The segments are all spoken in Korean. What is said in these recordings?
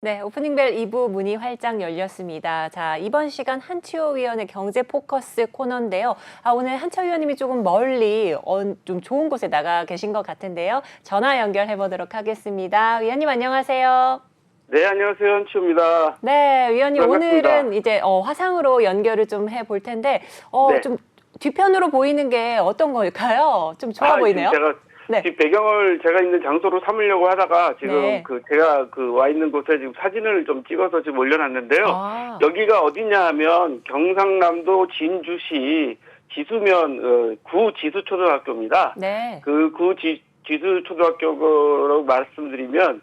네, 오프닝벨 2부 문이 활짝 열렸습니다. 자, 이번 시간 한치호 위원의 경제 포커스 코너인데요. 오늘 한치호 위원님이 조금 멀리 좀 좋은 곳에 나가 계신 것 같은데요. 전화 연결해 보도록 하겠습니다. 위원님 안녕하세요. 네, 안녕하세요. 한치호입니다. 네, 위원님 반갑습니다. 오늘은 이제 화상으로 연결을 좀 해볼 텐데 네. 좀 뒤편으로 보이는 게 어떤 걸까요? 좀 좋아 보이네요. 지금 제가 네. 지금 배경을 제가 있는 장소로 삼으려고 하다가 지금 네. 제가 와 있는 곳에 지금 사진을 좀 찍어서 지금 올려놨는데요. 아. 여기가 어디냐 하면 경상남도 진주시 지수면 구 지수초등학교입니다. 네. 그 구 지수초등학교라고 말씀드리면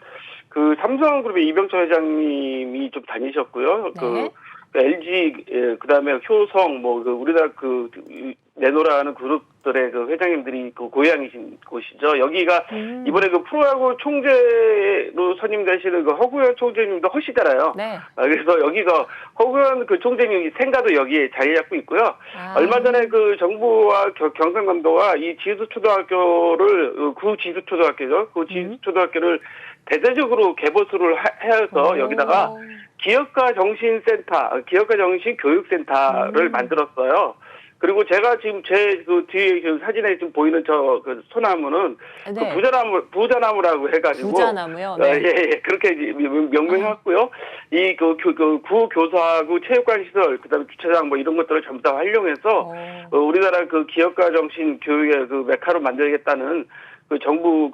삼성그룹의 이병철 회장님이 좀 다니셨고요. 네. LG, 그다음에 효성, 우리나라 내노라는 그룹들의 회장님들이 고향이신 곳이죠. 여기가 이번에 프로야구 총재로 선임되시는 허구현 총재님도 허시잖아요. 네. 그래서 여기가 허구현 총재님이 생가도 여기에 자리 잡고 있고요. 얼마 전에 정부와 경상남도가 이 지수초등학교를 구지수초등학교죠. 구지수초등학교를 대대적으로 개보수를 해서 여기다가 기업가 정신센터, 기업가 정신 교육센터를 만들었어요. 그리고 제가 지금 제 뒤에 사진에 지금 보이는 소나무는 네. 부자나무라고 해가지고. 부자나무요? 네. 예, 그렇게 명명해왔고요. 구 교사하고 체육관 시설, 그 다음에 주차장 이런 것들을 전부 다 활용해서, 우리나라 기업가 정신 교육의 메카로 만들겠다는 정부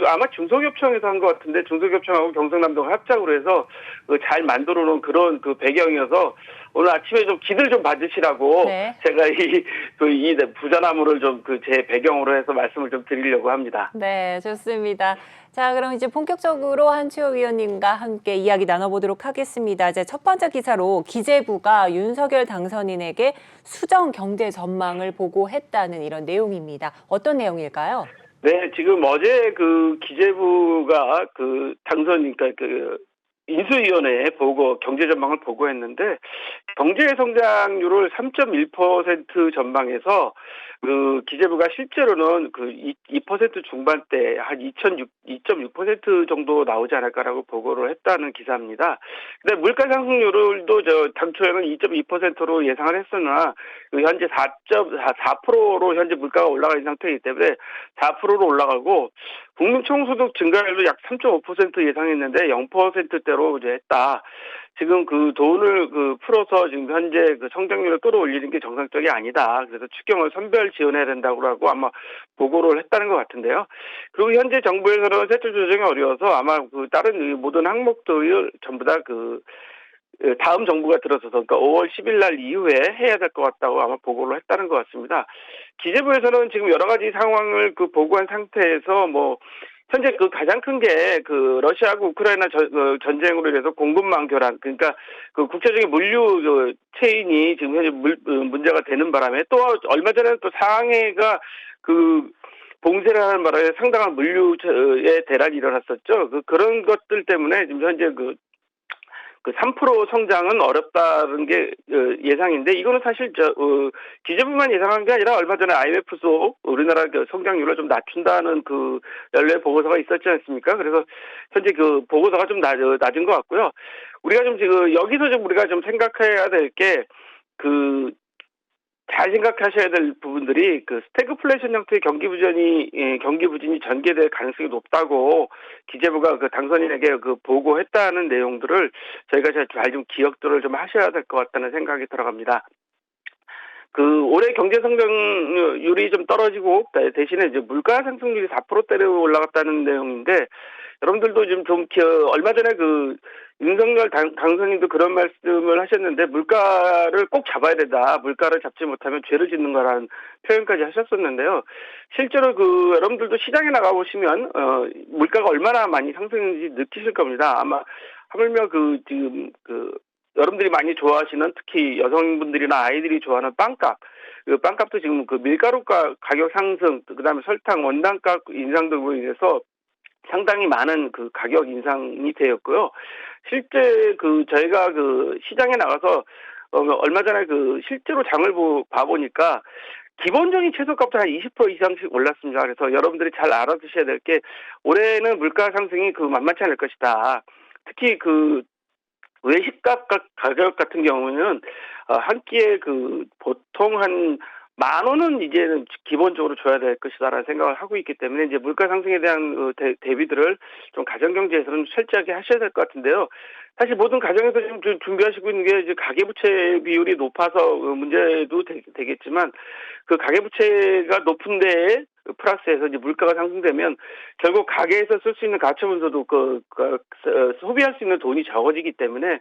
아마 중소기업청에서 한 것 같은데 중소기업청하고 경상남도가 합작으로 해서 잘 만들어 놓은 그런 배경이어서 오늘 아침에 좀 기들 좀 봐주시라고. 네. 제가 이 부자나무를 좀 제 배경으로 해서 말씀을 좀 드리려고 합니다. 네, 좋습니다. 자, 그럼 이제 본격적으로 한치호 위원님과 함께 이야기 나눠보도록 하겠습니다. 이제 첫 번째 기사로 기재부가 윤석열 당선인에게 수정 경제 전망을 보고했다는 이런 내용입니다. 어떤 내용일까요? 네, 지금 어제 기재부가 당선인, 인수위원회에 경제 전망을 보고했는데, 경제 성장률을 3.1% 전망해서, 기재부가 실제로는 2% 중반대 한 2.6% 정도 나오지 않을까라고 보고를 했다는 기사입니다. 근데 물가 상승률도 당초에는 2.2%로 예상을 했으나, 현재 4.4%로 현재 물가가 올라가 있는 상태이기 때문에 4%로 올라가고, 국민 총소득 증가율도 약 3.5% 예상했는데 0%대로 이제 했다. 지금 돈을 풀어서 지금 현재 성장률을 끌어올리는 게 정상적이 아니다. 그래서 추경을 선별 지원해야 된다고 하고 아마 보고를 했다는 것 같은데요. 그리고 현재 정부에서는 세출 조정이 어려워서 아마 다른 모든 항목들 전부 다 다음 정부가 들어서서 그러니까 5월 10일 날 이후에 해야 될 것 같다고 아마 보고를 했다는 것 같습니다. 기재부에서는 지금 여러 가지 상황을 보고한 상태에서 현재 가장 큰 게 러시아하고 우크라이나 전쟁으로 인해서 공급망 교란, 그러니까 국제적인 물류 체인이 지금 현재 문제가 되는 바람에 또 얼마 전에 또 상해가 봉쇄를 하는 바람에 상당한 물류의 대란이 일어났었죠. 그런 것들 때문에 지금 현재 3% 성장은 어렵다는 게 예상인데 이거는 사실 기재부만 예상한 게 아니라 얼마 전에 IMF도 우리나라 성장률을 좀 낮춘다는 연례 보고서가 있었지 않습니까? 그래서 현재 보고서가 좀 낮은 것 같고요. 우리가 좀 지금 여기서 좀 우리가 좀 생각해야 될 게 잘 생각하셔야 될 부분들이 스태그플레이션 형태의 경기 부진이 전개될 가능성이 높다고 기재부가 당선인에게 보고했다는 내용들을 저희가 잘 좀 기억들을 좀 하셔야 될 것 같다는 생각이 들어갑니다. 올해 경제 성장률이 좀 떨어지고 대신에 이제 물가 상승률이 4%대로 올라갔다는 내용인데 여러분들도 얼마 전에 윤석열 당선인도 그런 말씀을 하셨는데 물가를 꼭 잡아야 된다. 물가를 잡지 못하면 죄를 짓는 거라는 표현까지 하셨었는데요. 실제로 여러분들도 시장에 나가 보시면 물가가 얼마나 많이 상승했는지 느끼실 겁니다. 아마 하물며 지금 여러분들이 많이 좋아하시는 특히 여성분들이나 아이들이 좋아하는 빵값. 빵값도 지금 밀가루 가격 상승, 그다음에 설탕, 원단값 인상 등으로 인해서 상당히 많은 가격 인상이 되었고요. 실제 저희가 시장에 나가서 얼마 전에 실제로 장을 봐보니까 기본적인 채소값도 한 20% 이상씩 올랐습니다. 그래서 여러분들이 잘 알아두셔야 될 게 올해는 물가 상승이 만만치 않을 것이다. 특히 그 외식값 가격 같은 경우는 한 끼에 그 보통 한 10,000원은 이제는 기본적으로 줘야 될 것이다라는 생각을 하고 있기 때문에 이제 물가 상승에 대한 대비들을 좀 가정 경제에서는 철저하게 하셔야 될 것 같은데요. 사실 모든 가정에서 지금 준비하시고 있는 게 이제 가계부채 비율이 높아서 문제도 되겠지만 그 가계부채가 높은 데에 플러스해서 이제 물가가 상승되면 결국 가게에서 쓸 수 있는 가처분서도 소비할 수 있는 돈이 적어지기 때문에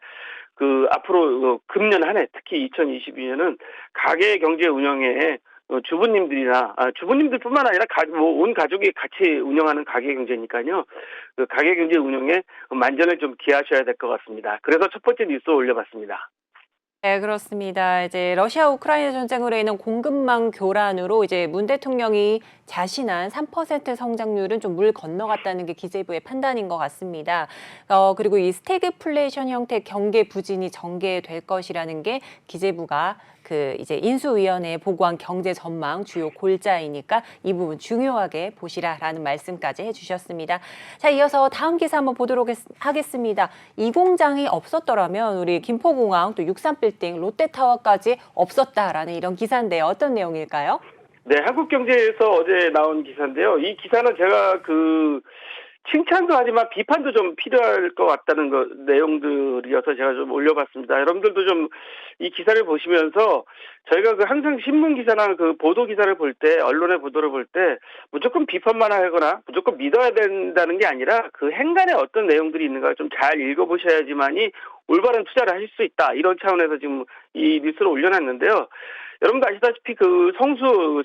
그 앞으로 금년 한 해 특히 2022년은 가계 경제 운영에 주부님들이나 주부님들뿐만 아니라 온 가족이 같이 운영하는 가계 경제니까요. 그 가계 경제 운영에 만전을 좀 기하셔야 될 것 같습니다. 그래서 첫 번째 뉴스 올려봤습니다. 네, 그렇습니다. 이제 러시아 우크라이나 전쟁으로 인한 공급망 교란으로 이제 문 대통령이 자신한 3% 성장률은 좀 물 건너갔다는 게 기재부의 판단인 것 같습니다. 그리고 이 스태그플레이션 형태 경계 부진이 전개될 것이라는 게 기재부가 그 이제 인수위원회에 보고한 경제 전망 주요 골자이니까 이 부분 중요하게 보시라라는 말씀까지 해주셨습니다. 자, 이어서 다음 기사 한번 보도록 하겠습니다. 이 공장이 없었더라면 우리 김포공항 또 63빌딩 롯데타워까지 없었다라는 이런 기사인데요. 어떤 내용일까요? 네, 한국경제에서 어제 나온 기사인데요. 이 기사는 제가 칭찬도 하지만 비판도 좀 필요할 것 같다는 내용들이어서 제가 좀 올려봤습니다. 여러분들도 좀 이 기사를 보시면서 저희가 항상 신문 기사나 보도 기사를 볼 때, 언론의 보도를 볼 때 무조건 비판만 하거나 무조건 믿어야 된다는 게 아니라 그 행간에 어떤 내용들이 있는가 좀 잘 읽어보셔야지만이 올바른 투자를 하실 수 있다. 이런 차원에서 지금 이 뉴스를 올려놨는데요. 여러분도 아시다시피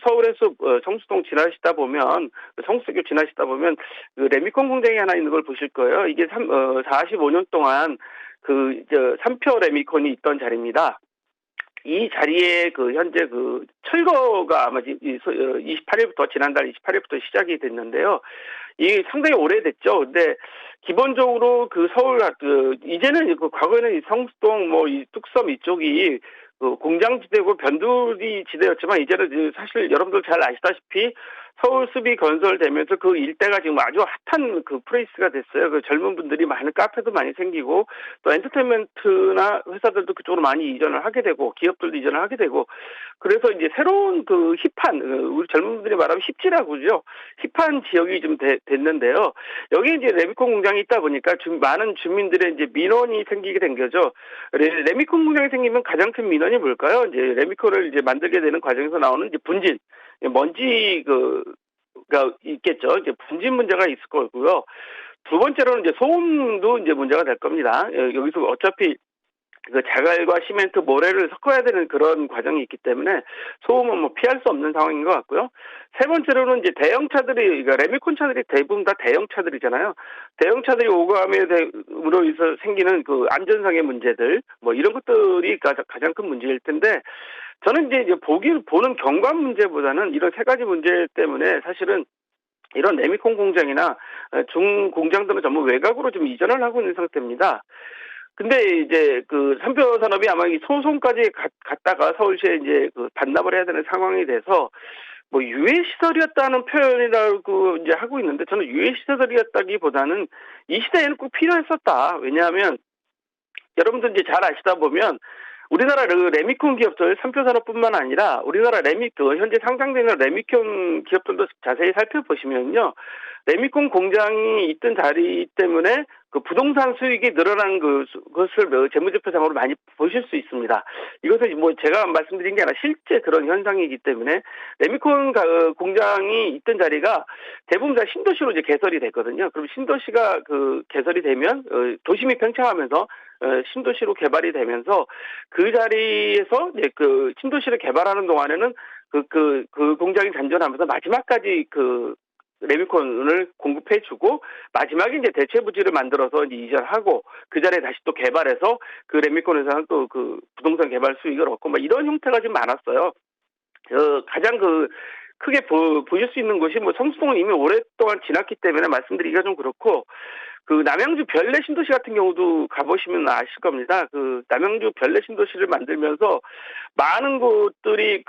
서울에서 성수동 지나시다 보면, 성수교 지나시다 보면, 레미콘 공장이 하나 있는 걸 보실 거예요. 이게 45년 동안 3표 레미콘이 있던 자리입니다. 이 자리에 현재 철거가 아마 28일부터, 지난달 28일부터 시작이 됐는데요. 이게 상당히 오래됐죠. 근데 기본적으로 서울, 이제는 과거에는 이 성수동, 이 뚝섬 이쪽이 공장지대고 변두리 지대였지만 이제는 사실 여러분들 잘 아시다시피 서울 숲이 건설되면서 그 일대가 지금 아주 핫한 플레이스가 됐어요. 젊은 분들이 많은 카페도 많이 생기고 또 엔터테인먼트나 회사들도 그쪽으로 많이 이전을 하게 되고 기업들도 이전을 하게 되고 그래서 이제 새로운 힙한 우리 젊은 분들이 말하면 힙지라고 그러죠. 힙한 지역이 좀 됐는데요. 여기 이제 레미콘 공장이 있다 보니까 많은 주민들의 이제 민원이 생기게 된 거죠. 레미콘 공장이 생기면 가장 큰 민원이 뭘까요? 이제 레미콘을 이제 만들게 되는 과정에서 나오는 이제 분진, 먼지가 있겠죠. 이제 분진 문제가 있을 거고요. 두 번째로는 이제 소음도 이제 문제가 될 겁니다. 여기서 어차피 자갈과 시멘트, 모래를 섞어야 되는 그런 과정이 있기 때문에 소음은 피할 수 없는 상황인 것 같고요. 세 번째로는 이제 대형차들이, 그러니까 레미콘 차들이 대부분 다 대형차들이잖아요. 대형차들이 오감으로 인해서 생기는 안전상의 문제들, 이런 것들이 가장 큰 문제일 텐데, 저는 이제 보는 경관 문제보다는 이런 세 가지 문제 때문에 사실은 이런 레미콘 공장이나 중 공장들은 전부 외곽으로 좀 이전을 하고 있는 상태입니다. 근데 이제 삼표 산업이 아마 이 소송까지 갔다가 서울시에 이제 반납을 해야 되는 상황이 돼서 유해 시설이었다는 표현이라고 이제 하고 있는데 저는 유해 시설이었다기보다는 이 시대에는 꼭 필요했었다. 왜냐하면 여러분들 이제 잘 아시다 보면 우리나라 레미콘 기업들, 삼표산업뿐만 아니라 우리나라 현재 상장되는 레미콘 기업들도 자세히 살펴보시면요. 레미콘 공장이 있던 자리 때문에 부동산 수익이 늘어난 것을 재무제표상으로 많이 보실 수 있습니다. 이것은 제가 말씀드린 게 아니라 실제 그런 현상이기 때문에 레미콘 공장이 있던 자리가 대부분 다 신도시로 이제 개설이 됐거든요. 그럼 신도시가 개설이 되면 도심이 팽창하면서 신도시로 개발이 되면서 그 자리에서 이제 신도시를 개발하는 동안에는 공장이 잔존하면서 마지막까지 레미콘을 공급해주고 마지막에 이제 대체 부지를 만들어서 이제 이전하고 그 자리에 다시 또 개발해서 레미콘에서는 또 부동산 개발 수익을 얻고 이런 형태가 좀 많았어요. 가장 크게 보실 수 있는 곳이 성수동은 이미 오랫동안 지났기 때문에 말씀드리기가 좀 그렇고 남양주 별내 신도시 같은 경우도 가보시면 아실 겁니다. 남양주 별내 신도시를 만들면서 많은 곳들이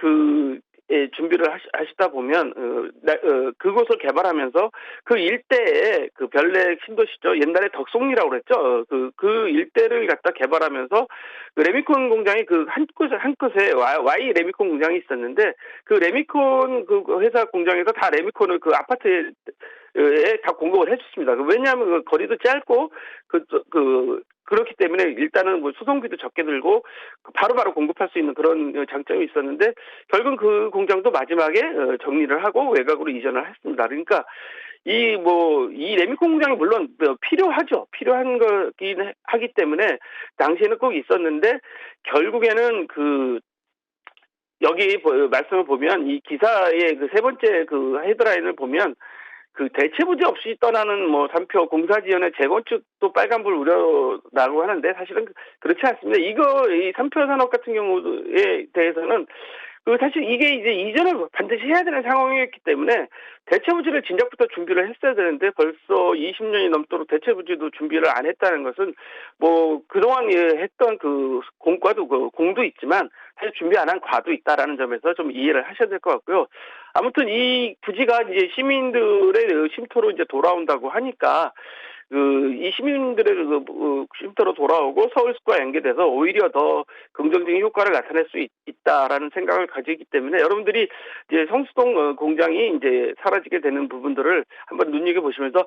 준비를 하시다 보면 그곳을 개발하면서 그 일대에 그 별내 신도시죠. 옛날에 덕송리라고 그랬죠. 그 일대를 갖다 개발하면서 그 레미콘 공장이 그 한 곳에 Y 레미콘 공장이 있었는데 그 레미콘 그 회사 공장에서 다 레미콘을 그 아파트에 다 공급을 해줬습니다. 왜냐하면 그 거리도 짧고 그렇기 때문에 일단은 뭐 수송비도 적게 들고 바로바로 공급할 수 있는 그런 장점이 있었는데 결국 그 공장도 마지막에 정리를 하고 외곽으로 이전을 했습니다. 그러니까 이 레미콘 공장이 물론 필요하죠. 필요한 거긴 하기 때문에 당시에는 꼭 있었는데 결국에는 여기 말씀을 보면 이 기사의 그 세 번째 그 헤드라인을 보면 그 대체 부지 없이 떠나는 뭐 3표 공사 지연의 재건축도 빨간불 우려라고 하는데 사실은 그렇지 않습니다. 이 3표 산업 같은 경우에 대해서는 사실 이게 이제 이전을 반드시 해야 되는 상황이었기 때문에 대체 부지를 진작부터 준비를 했어야 되는데 벌써 20년이 넘도록 대체 부지도 준비를 안 했다는 것은 뭐 그동안 했던 그 공과도 공도 있지만 사실 준비 안 한 과도 있다라는 점에서 좀 이해를 하셔야 될 것 같고요. 아무튼 이 부지가 이제 시민들의 쉼터로 이제 돌아온다고 하니까 이 시민들의 쉼터로 돌아오고 서울숲과 연계돼서 오히려 더 긍정적인 효과를 나타낼 수 있다라는 생각을 가지기 때문에 여러분들이 이제 성수동 공장이 이제 사라지게 되는 부분들을 한번 눈여겨 보시면서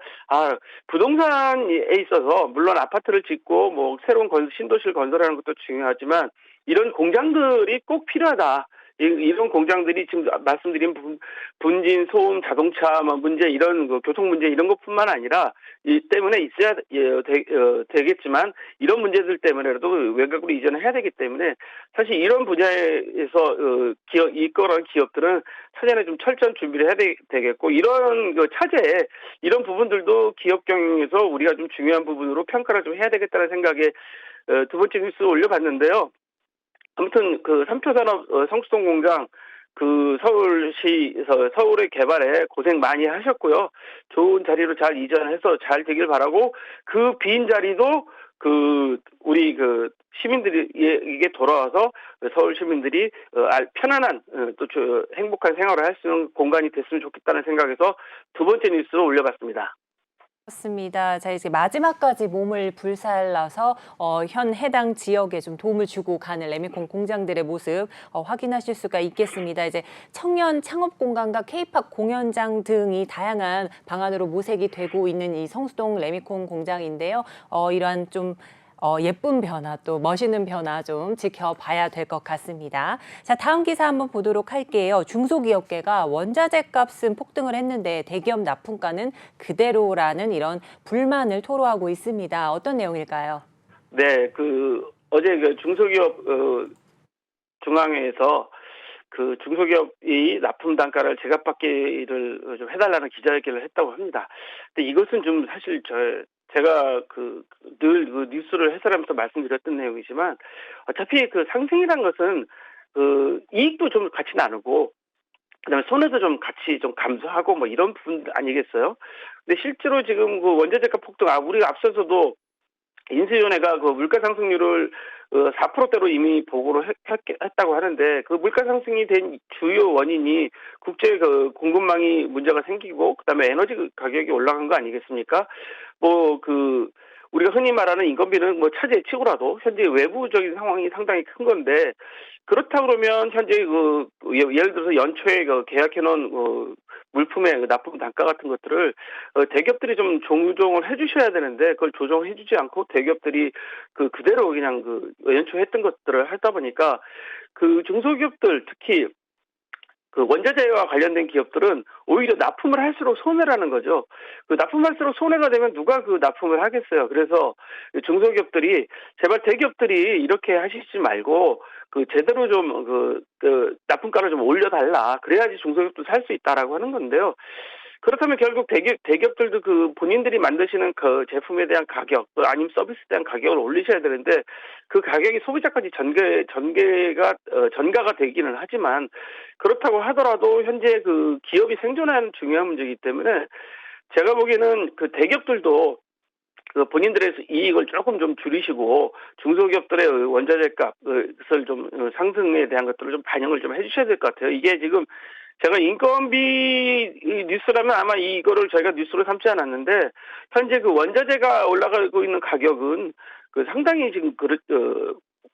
부동산에 있어서 물론 아파트를 짓고 뭐 새로운 신도시를 건설하는 것도 중요하지만 이런 공장들이 꼭 필요하다. 이런 공장들이 지금 말씀드린 분진, 소음, 자동차 문제 이런 교통 문제 이런 것뿐만 아니라 이 때문에 있어야 되겠지만 이런 문제들 때문에라도 외곽으로 이전을 해야 되기 때문에 사실 이런 분야에서 이끌어간 기업들은 사전에 좀 철저한 준비를 해야 되겠고 이런 차제 이런 부분들도 기업 경영에서 우리가 좀 중요한 부분으로 평가를 좀 해야 되겠다는 생각에 두 번째 뉴스 올려봤는데요. 아무튼 그 3표 산업 성수동 공장 서울의 개발에 고생 많이 하셨고요. 좋은 자리로 잘 이전해서 잘 되길 바라고 그 빈 자리도 우리 시민들에게 돌아와서 서울 시민들이 편안한 또 행복한 생활을 할 수 있는 공간이 됐으면 좋겠다는 생각에서 두 번째 뉴스로 올려봤습니다. 그렇습니다. 자, 이제 마지막까지 몸을 불살라서 현 해당 지역에 좀 도움을 주고 가는 레미콘 공장들의 모습 확인하실 수가 있겠습니다. 이제 청년 창업 공간과 K-팝 공연장 등이 다양한 방안으로 모색이 되고 있는 이 성수동 레미콘 공장인데요. 이러한 좀 예쁜 변화 또 멋있는 변화 좀 지켜봐야 될 것 같습니다. 자, 다음 기사 한번 보도록 할게요. 중소기업계가 원자재 값은 폭등을 했는데 대기업 납품가는 그대로라는 이런 불만을 토로하고 있습니다. 어떤 내용일까요? 네, 어제 중소기업 중앙회에서 중소기업이 납품 단가를 제각받기를 좀 해달라는 기자회견을 했다고 합니다. 근데 이것은 좀 사실 제가 늘 뉴스를 해설하면서 말씀드렸던 내용이지만 어차피 상승이란 것은 이익도 좀 같이 나누고 그다음에 손해도 좀 같이 좀 감수하고 뭐 이런 부분 아니겠어요? 근데 실제로 지금 원자재가 폭등, 우리가 앞서서도 인수위원회가 물가 상승률을 4%대로 이미 보고를 했다고 하는데 물가 상승이 된 주요 원인이 국제 공급망이 문제가 생기고 그다음에 에너지 가격이 올라간 거 아니겠습니까? 우리가 흔히 말하는 인건비는 차제치고라도 현재 외부적인 상황이 상당히 큰 건데 그렇다 그러면 현재 예를 들어서 연초에 계약해놓은 물품의 납품 단가 같은 것들을 대기업들이 좀 조정을 해주셔야 되는데 그걸 조정해주지 않고 대기업들이 그대로 그냥 연초에 했던 것들을 하다 보니까 중소기업들 특히 원자재와 관련된 기업들은 오히려 납품을 할수록 손해라는 거죠. 납품할수록 손해가 되면 누가 납품을 하겠어요. 그래서 중소기업들이 제발 대기업들이 이렇게 하시지 말고 제대로 좀 납품가를 좀 올려달라. 그래야지 중소기업도 살 수 있다라고 하는 건데요. 그렇다면 결국 대기업들도 본인들이 만드시는 제품에 대한 가격 또 아니면 서비스에 대한 가격을 올리셔야 되는데 그 가격이 소비자까지 전가가 되기는 하지만 그렇다고 하더라도 현재 기업이 생존하는 중요한 문제이기 때문에 제가 보기에는 대기업들도 그 본인들의 이익을 조금 좀 줄이시고 중소기업들의 원자재 값을 좀 상승에 대한 것들을 좀 반영을 좀 해주셔야 될 것 같아요. 이게 지금 제가 인건비 뉴스라면 아마 이거를 저희가 뉴스로 삼지 않았는데 현재 그 원자재가 올라가고 있는 가격은 그 상당히 지금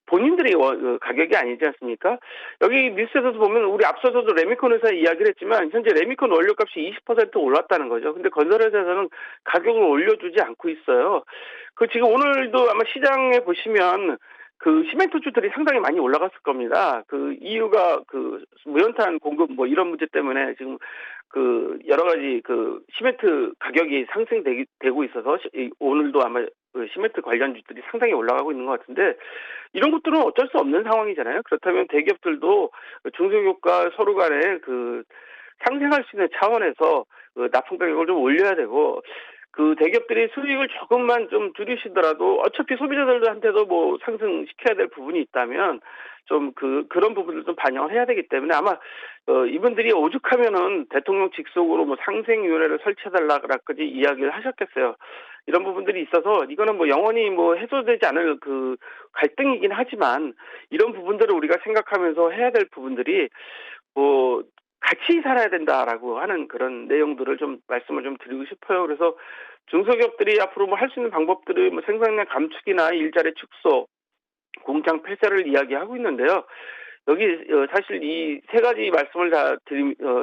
본인들이 가격이 아니지 않습니까? 여기 뉴스에서도 보면 우리 앞서서도 레미콘 회사 이야기를 했지만 현재 레미콘 원료값이 20% 올랐다는 거죠. 근데 건설회사에서는 가격을 올려주지 않고 있어요. 그 지금 오늘도 아마 시장에 보시면 그 시멘트주들이 상당히 많이 올라갔을 겁니다. 그 이유가 그 무연탄 공급 뭐 이런 문제 때문에 지금 그 여러 가지 그 시멘트 가격이 상승되고 있어서 오늘도 아마 그 시멘트 관련주들이 상당히 올라가고 있는 것 같은데 이런 것들은 어쩔 수 없는 상황이잖아요. 그렇다면 대기업들도 중소기업과 서로 간에 그 상생할 수 있는 차원에서 그 납품 가격을 좀 올려야 되고 그 대기업들이 수익을 조금만 좀 줄이시더라도 어차피 소비자들한테도 뭐 상승시켜야 될 부분이 있다면 좀 그런 부분을 좀 반영을 해야 되기 때문에 아마 이분들이 오죽하면은 대통령 직속으로 뭐 상생위원회를 설치해달라까지 이야기를 하셨겠어요. 이런 부분들이 있어서 이거는 뭐 영원히 뭐 해소되지 않을 그 갈등이긴 하지만 이런 부분들을 우리가 생각하면서 해야 될 부분들이 뭐 같이 살아야 된다라고 하는 그런 내용들을 좀 말씀을 좀 드리고 싶어요. 그래서 중소기업들이 앞으로 뭐 할 수 있는 방법들을 뭐 생산량 감축이나 일자리 축소, 공장 폐쇄를 이야기하고 있는데요. 여기 사실 이 세 가지 말씀을 다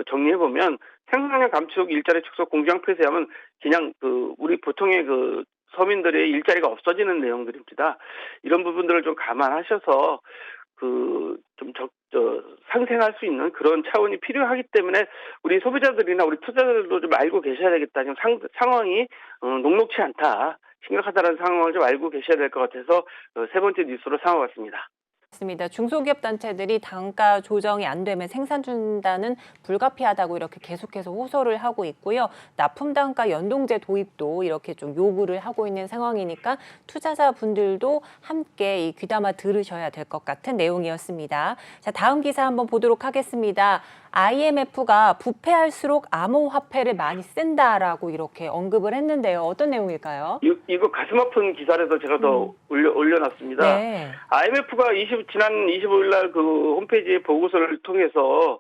정리해 보면 생산량 감축, 일자리 축소, 공장 폐쇄하면 그냥 그 우리 보통의 그 서민들의 일자리가 없어지는 내용들입니다. 이런 부분들을 좀 감안하셔서 상생할 수 있는 그런 차원이 필요하기 때문에 우리 소비자들이나 우리 투자자들도 좀 알고 계셔야 되겠다. 지금 상황이 녹록치 않다. 심각하다는 상황을 좀 알고 계셔야 될 것 같아서 세 번째 뉴스로 삼아봤습니다. 맞습니다. 중소기업 단체들이 단가 조정이 안 되면 생산 중단은 불가피하다고 이렇게 계속해서 호소를 하고 있고요. 납품 단가 연동제 도입도 이렇게 좀 요구를 하고 있는 상황이니까 투자자분들도 함께 이 귀담아 들으셔야 될 것 같은 내용이었습니다. 자, 다음 기사 한번 보도록 하겠습니다. IMF가 부패할수록 암호화폐를 많이 쓴다라고 이렇게 언급을 했는데요. 어떤 내용일까요? 이거 가슴 아픈 기사라서 제가 더 올려놨습니다. 네. IMF가 지난 25일 날 그 홈페이지 보고서를 통해서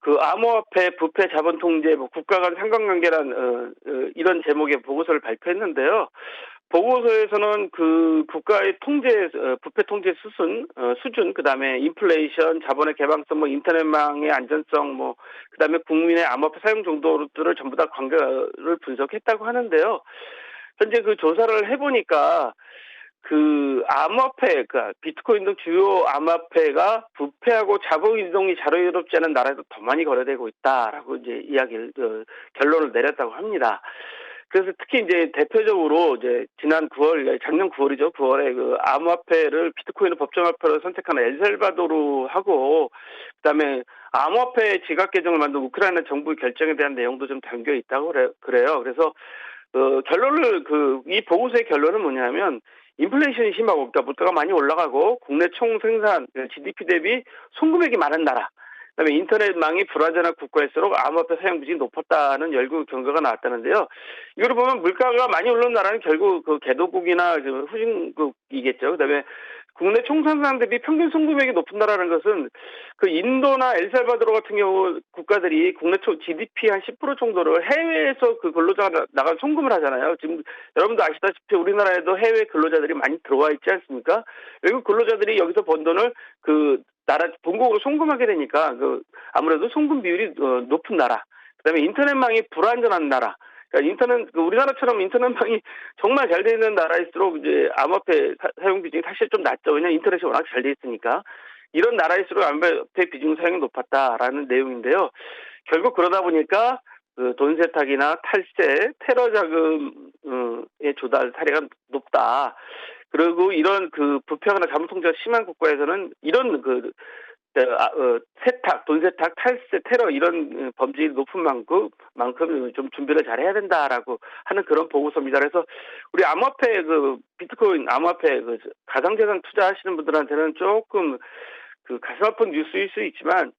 그 암호화폐 부패 자본 통제 뭐 국가 간 상관관계란 이런 제목의 보고서를 발표했는데요. 보고서에서는 그 국가의 부패 통제 수준, 그다음에 인플레이션, 자본의 개방성, 뭐 인터넷망의 안전성, 뭐 그다음에 국민의 암호화폐 사용 정도들을 전부 다 관계를 분석했다고 하는데요. 현재 그 조사를 해보니까 그 암호화폐, 그러니까 비트코인 등 주요 암호화폐가 부패하고 자본 이동이 자유롭지 않은 나라에서 더 많이 거래되고 있다라고 이제 결론을 내렸다고 합니다. 그래서 특히 이제 대표적으로 이제 작년 9월이죠. 9월에 그 암호화폐를 비트코인을 법정화폐로 선택한 엘살바도르하고 그다음에 암호화폐 지각 계정을 만든 우크라이나 정부 결정에 대한 내용도 좀 담겨 있다고 그래요. 그래서 이 보고서의 결론은 뭐냐면 인플레이션이 심하고 그러니까 물가가 많이 올라가고 국내 총생산 GDP 대비 송금액이 많은 나라 그다음에 인터넷망이 불안전한 국가일수록 암호화폐 사용 비중이 높았다는 결국 경과가 나왔다는데요. 이걸 보면 물가가 많이 오른 나라는 결국 그 개도국이나 후진국이겠죠. 그다음에 국내 총생산 대비 평균 송금액이 높은 나라는 것은 그 인도나 엘살바도르 같은 경우 국가들이 국내 GDP 한 10% 정도를 해외에서 그 근로자가 나가 송금을 하잖아요. 지금 여러분도 아시다시피 우리나라에도 해외 근로자들이 많이 들어와 있지 않습니까? 외국 근로자들이 여기서 번 돈을 그 나라 본국으로 송금하게 되니까 아무래도 송금 비율이 높은 나라. 그다음에 인터넷망이 불안전한 나라. 그러니까 우리나라처럼 인터넷망이 정말 잘 돼 있는 나라일수록 이제 암호화폐 사용 비중이 사실 좀 낮죠. 왜냐하면 인터넷이 워낙 잘 돼 있으니까. 이런 나라일수록 암호화폐 비중 사용이 높았다라는 내용인데요. 결국 그러다 보니까 돈 세탁이나 탈세, 테러 자금의 조달 사례가 높다. 그리고 이런 부패하거나 자본 통제가 심한 국가에서는 이런 돈 세탁, 탈세, 테러 이런 범죄율이 높은 만큼 좀 준비를 잘 해야 된다라고 하는 그런 보고서입니다. 그래서 우리 암호화폐 비트코인 암호화폐 가상자산 투자하시는 분들한테는 조금 가슴 아픈 뉴스일 수 있지만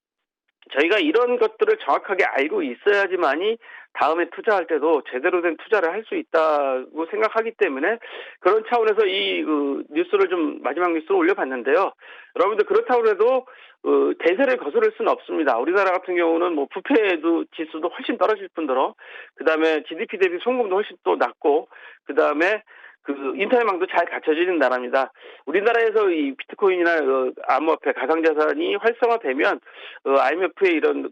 저희가 이런 것들을 정확하게 알고 있어야지만이 다음에 투자할 때도 제대로 된 투자를 할 수 있다고 생각하기 때문에 그런 차원에서 이 뉴스를 좀 마지막 뉴스로 올려봤는데요. 여러분들 그렇다고 해도 대세를 거스를 수는 없습니다. 우리나라 같은 경우는 뭐 부패도 지수도 훨씬 떨어질 뿐더러 그다음에 GDP 대비 송금도 훨씬 또 낮고 그다음에 인터넷망도 잘 갖춰지는 나라입니다. 우리나라에서 이 비트코인이나 암호화폐, 가상자산이 활성화되면 IMF의 이런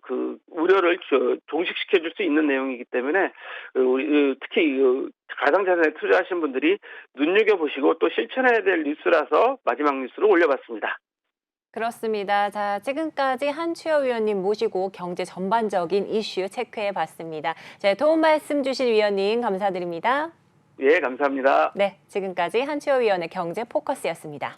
우려를 종식시켜줄 수 있는 내용이기 때문에 우리 특히 가상자산에 투자하신 분들이 눈여겨 보시고 또 실천해야 될 뉴스라서 마지막 뉴스로 올려봤습니다. 그렇습니다. 자, 지금까지 한추여 위원님 모시고 경제 전반적인 이슈 체크해 봤습니다. 자, 도움 말씀 주신 위원님 감사드립니다. 예, 감사합니다. 네, 지금까지 한추여 위원의 경제 포커스였습니다.